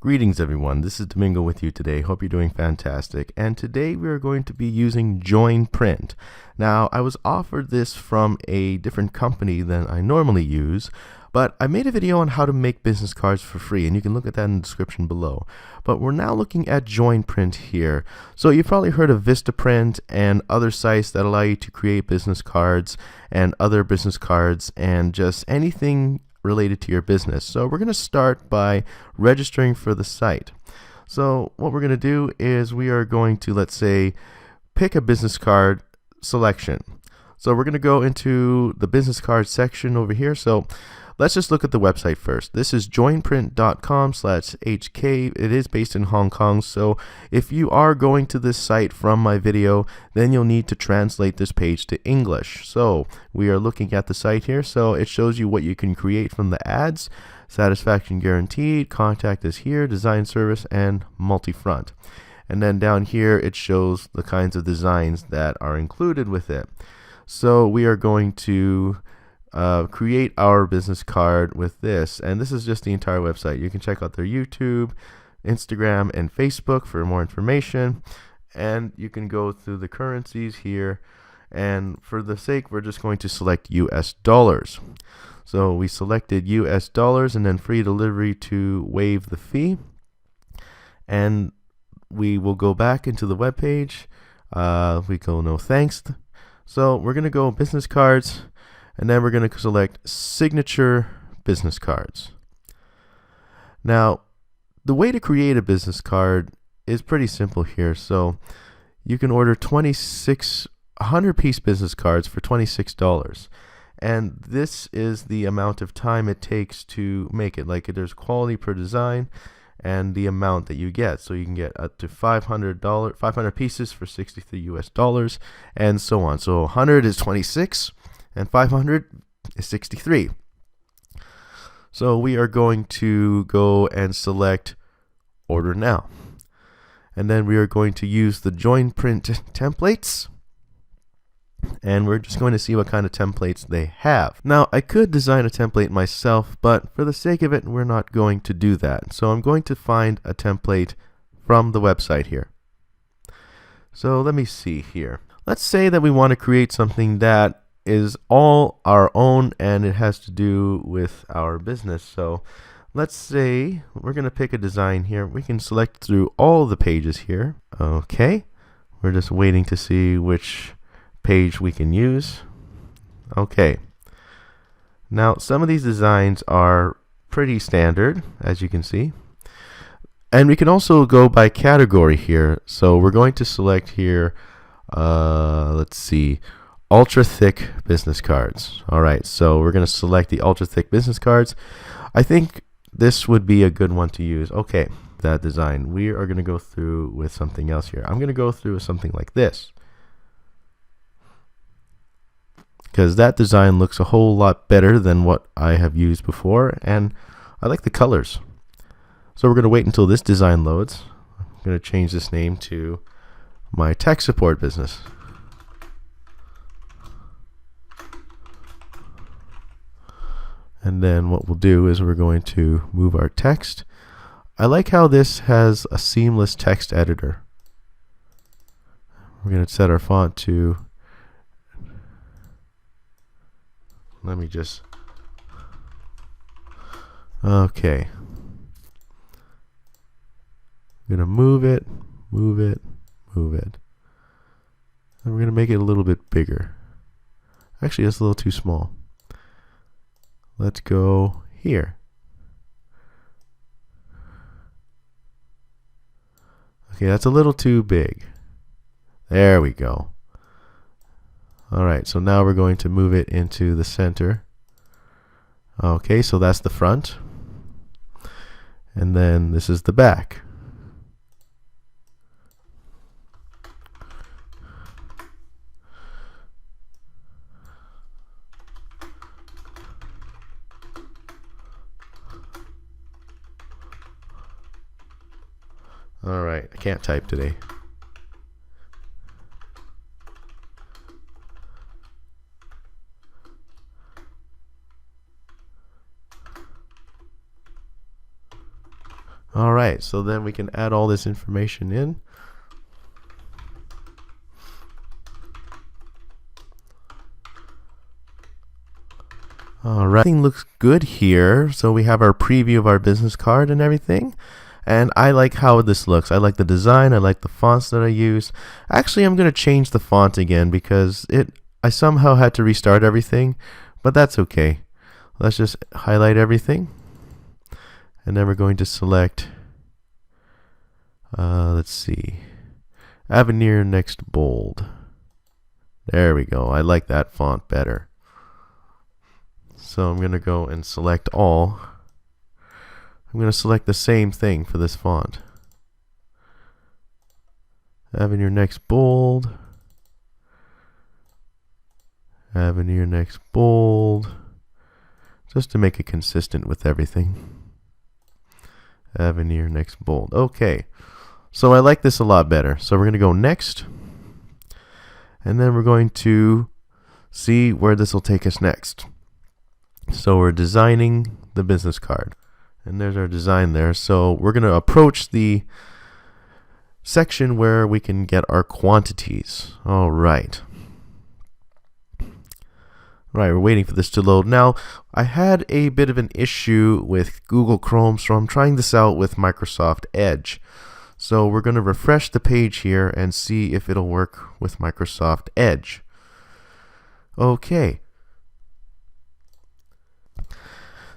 Greetings everyone, this is Domingo with you today. Hope you're doing fantastic. And today we are going to be using JoinPrint. Now, I was offered this from a different company than I normally use, but I made a video on how to make business cards for free, and you can look at that in the description below. But we're now looking at JoinPrint here. So you've probably heard of Vistaprint and other sites that allow you to create business cards and other business cards and just anything related to your business. So we're going to start by registering for the site. So what we're going to do is we are going to, let's say, pick a business card selection. So we're going to go into the business card section over here. So let's just look at the website first. This is joinprint.com/HK. It is based in Hong Kong. So if you are going to this site from my video, then you'll need to translate this page to English. So we are looking at the site here. So it shows you what you can create from the ads. Satisfaction guaranteed, contact us here, design service, and multi-front. And then down here it shows the kinds of designs that are included with it. So we are going to create our business card with this, and this is just the entire website. You can check out their YouTube, Instagram, and Facebook for more information, and you can go through the currencies here, and for the sake we're just going to select US dollars. So we selected US dollars and then free delivery to waive the fee, and we will go back into the web page. We go no thanks. So we're gonna go business cards, and then we're going to select signature business cards. Now, the way to create a business card is pretty simple here. So you can order 100-piece business cards for $26. And this is the amount of time it takes to make it. Like, there's quality per design and the amount that you get. So you can get up to 500 pieces for $63 US, and so on. So 100 is 26. And 500 is 63. So we are going to go and select order now. And then we are going to use the JoinPrint templates. And we're just going to see what kind of templates they have. Now, I could design a template myself, but for the sake of it, we're not going to do that. So I'm going to find a template from the website here. So let me see here. Let's say that we want to create something that is all our own and it has to do with our business. So let's say we're going to pick a design here. We can select through all the pages here. Okay, we're just waiting to see which page we can use. Okay, now some of these designs are pretty standard, as you can see, and we can also go by category here. So we're going to select here, let's see, ultra thick business cards. Alright, so we're going to select the ultra thick business cards. I think this would be a good one to use. Okay, that design. We are going to go through with something else here. I'm going to go through with something like this, because that design looks a whole lot better than what I have used before, and I like the colors. So we're going to wait until this design loads. I'm going to change this name to my tech support business. And then what we'll do is we're going to move our text. I like how this has a seamless text editor. We're going to set our font to, okay. I'm going to move it. And we're going to make it a little bit bigger. Actually, that's a little too small. Let's go here. Okay, that's a little too big. There we go. Alright, so now we're going to move it into the center. Okay, so that's the front. And then this is the back. Alright, I can't type today. Alright, so then we can add all this information in. Alright, everything looks good here. So we have our preview of our business card and everything. And I like how this looks. I like the design. I like the fonts that I use. Actually, I'm going to change the font again because I somehow had to restart everything, but that's okay. Let's just highlight everything. And then we're going to select, let's see, Avenir Next Bold. There we go. I like that font better. So I'm going to go and select all. I'm going to select the same thing for this font. Avenir Next Bold. Avenir Next Bold. Just to make it consistent with everything. Avenir Next Bold. Okay. So I like this a lot better. So we're going to go next. And then we're going to see where this will take us next. So we're designing the business card. And there's our design there. So we're going to approach the section where we can get our quantities. All right. Right, we're waiting for this to load. Now, I had a bit of an issue with Google Chrome, so I'm trying this out with Microsoft Edge. So we're going to refresh the page here and see if it'll work with Microsoft Edge. Okay.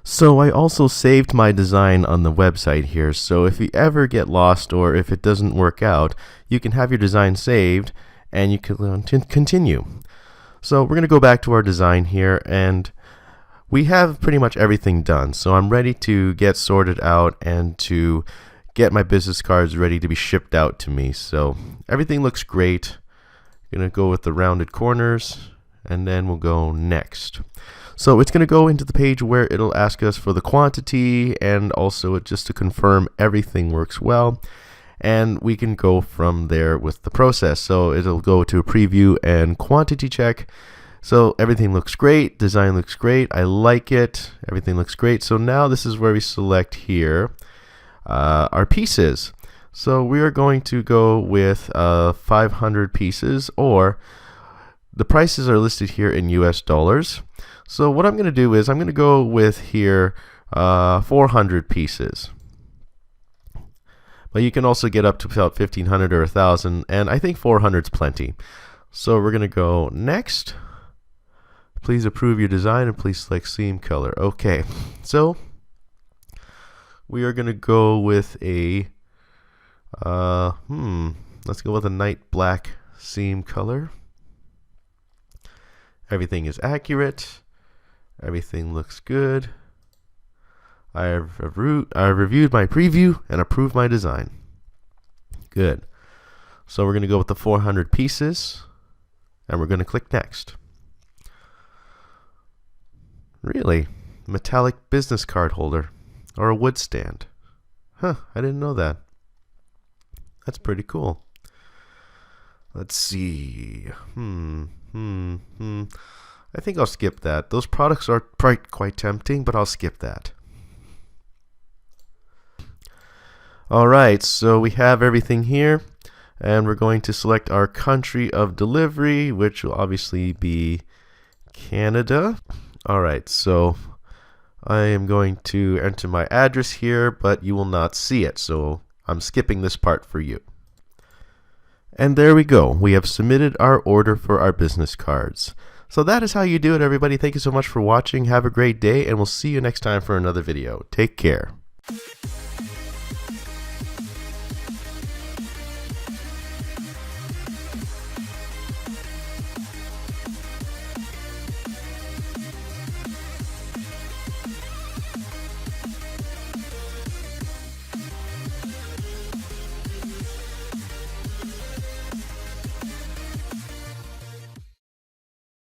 So I also saved my design on the website here, so if you ever get lost or if it doesn't work out, you can have your design saved and you can continue. So we're going to go back to our design here, and we have pretty much everything done. So I'm ready to get sorted out and to get my business cards ready to be shipped out to me. So everything looks great. I'm going to go with the rounded corners, and then we'll go next. So it's going to go into the page where it'll ask us for the quantity and also just to confirm everything works well. And we can go from there with the process. So it'll go to a preview and quantity check. So everything looks great. Design looks great. I like it. Everything looks great. So now this is where we select here our pieces. So we are going to go with 500 pieces, or the prices are listed here in US dollars. So what I'm going to do is I'm going to go with here 400 pieces. But you can also get up to about 1,500 or 1,000, and I think 400 is plenty. So we're going to go next. Please approve your design and please select seam color. Okay, so we are going to go with a let's go with a night black seam color. Everything is accurate. Everything looks good. I've reviewed my preview and approved my design. Good. So we're going to go with the 400 pieces, and we're going to click next. Really? Metallic business card holder, or a wood stand. Huh, I didn't know that. That's pretty cool. Let's see. I think I'll skip that. Those products are quite tempting, but I'll skip that. Alright, so we have everything here, and we're going to select our country of delivery, which will obviously be Canada. Alright, so I am going to enter my address here, but you will not see it, so I'm skipping this part for you. And there we go. We have submitted our order for our business cards. So that is how you do it, everybody. Thank you so much for watching. Have a great day, and we'll see you next time for another video. Take care.